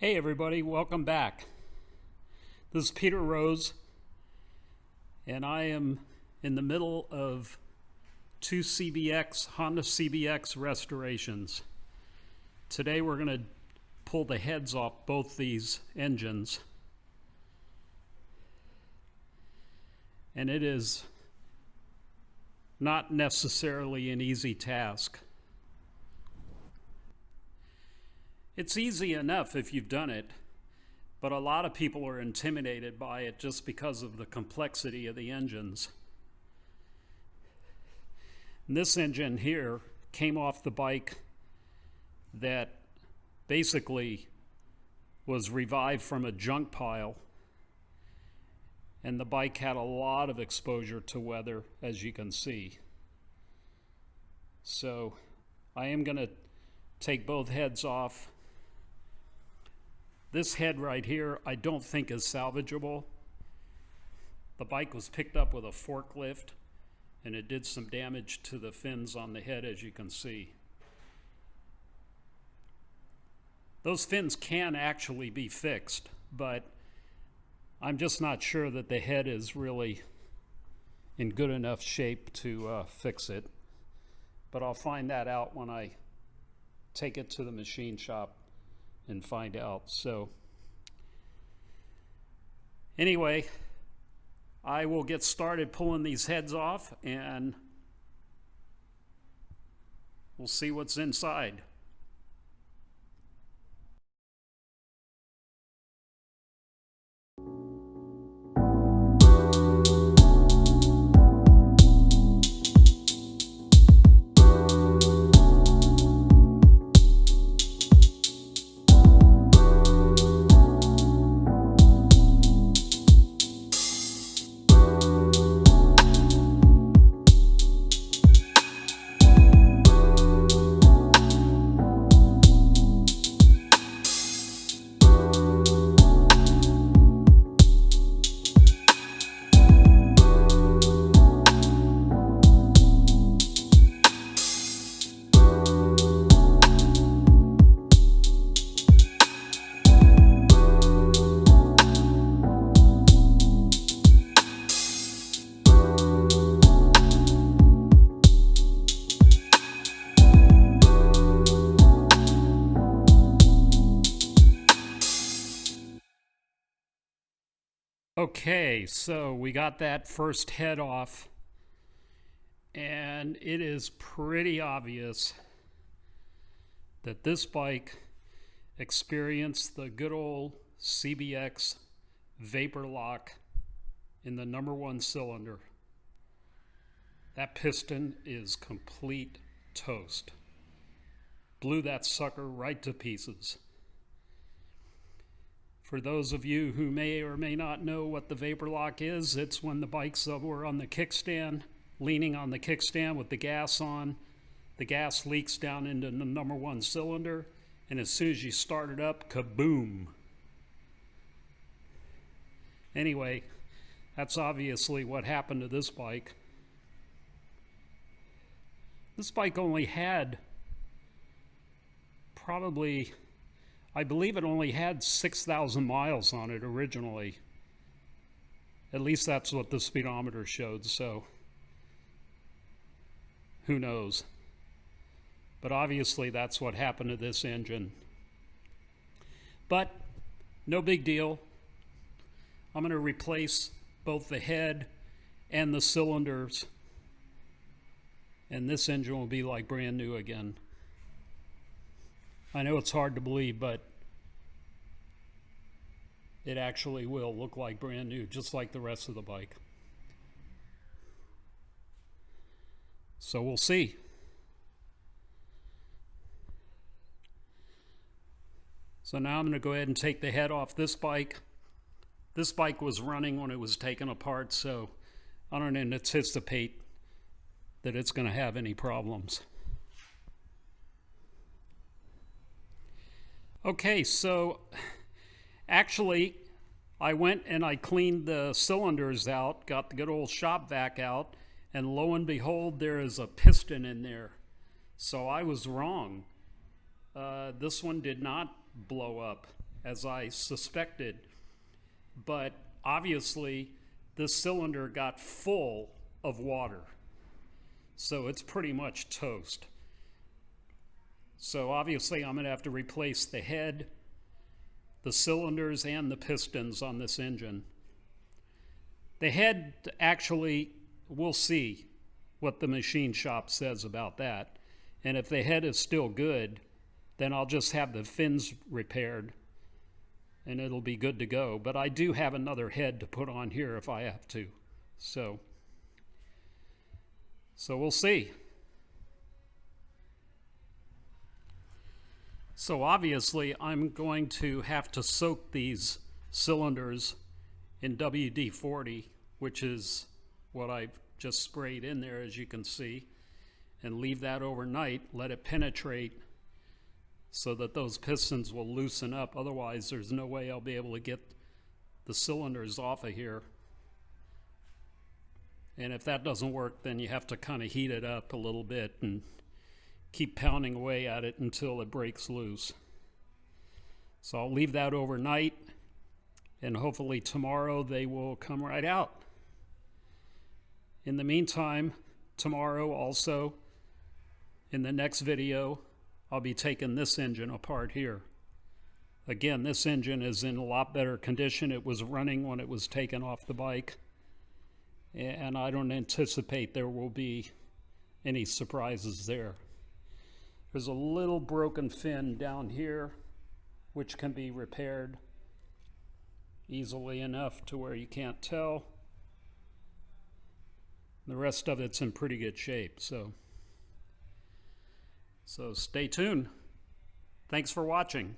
Hey everybody, welcome back. This is Peter Rose, and I am in the middle of two Honda CBX restorations. Today we're going to pull the heads off both these engines. And it is not necessarily an easy task. It's easy enough if you've done it, but a lot of people are intimidated by it just because of the complexity of the engines. And this engine here came off the bike that basically was revived from a junk pile, and the bike had a lot of exposure to weather, as you can see. So I am going to take both heads off. This head right here, I don't think is salvageable. The bike was picked up with a forklift, and it did some damage to the fins on the head, as you can see. Those fins can actually be fixed, but I'm just not sure that the head is really in good enough shape to fix it. But I'll find that out when I take it to the machine shop and find out. So anyway, I will get started pulling these heads off and we'll see what's inside. Okay, so we got that first head off, and it is pretty obvious that this bike experienced the good old CBX vapor lock in the #1 cylinder. That piston is complete toast. Blew that sucker right to pieces. For those of you who may or may not know what the vapor lock is, it's when the bike's over on the kickstand, leaning on the kickstand with the gas on. The gas leaks down into the #1 cylinder, and as soon as you start it up, kaboom. Anyway, that's obviously what happened to this bike. This bike only had probably, I believe it only had 6,000 miles on it originally. At least that's what the speedometer showed, so who knows. But obviously that's what happened to this engine. But no big deal. I'm going to replace both the head and the cylinders, and this engine will be like brand new again. I know it's hard to believe, but it actually will look like brand new, just like the rest of the bike. So we'll see. So now I'm going to go ahead and take the head off this bike. This bike was running when it was taken apart, so I don't anticipate that it's going to have any problems. Okay, so actually I went and I cleaned the cylinders out, got the good old shop vac out, and lo and behold, there is a piston in there. So I was wrong. This one did not blow up. as I suspected. But obviously, this cylinder got full of water, so it's pretty much toast. So obviously, I'm going to have to replace the head, the cylinders, and the pistons on this engine. The head, actually, we'll see what the machine shop says about that. And if the head is still good, then I'll just have the fins repaired and it'll be good to go. But I do have another head to put on here if I have to. So we'll see. So obviously I'm going to have to soak these cylinders in WD-40, which is what I've just sprayed in there, as you can see, and leave that overnight, let it penetrate so that those pistons will loosen up. Otherwise, there's no way I'll be able to get the cylinders off of here. And if that doesn't work, then you have to kind of heat it up a little bit and keep pounding away at it until it breaks loose. So I'll leave that overnight, and hopefully tomorrow they will come right out. In the meantime, tomorrow also, in the next video, I'll be taking this engine apart here. Again, this engine is in a lot better condition. It was running when it was taken off the bike, and I don't anticipate there will be any surprises there. There's a little broken fin down here, which can be repaired easily enough to where you can't tell. The rest of it's in pretty good shape, so stay tuned. Thanks for watching.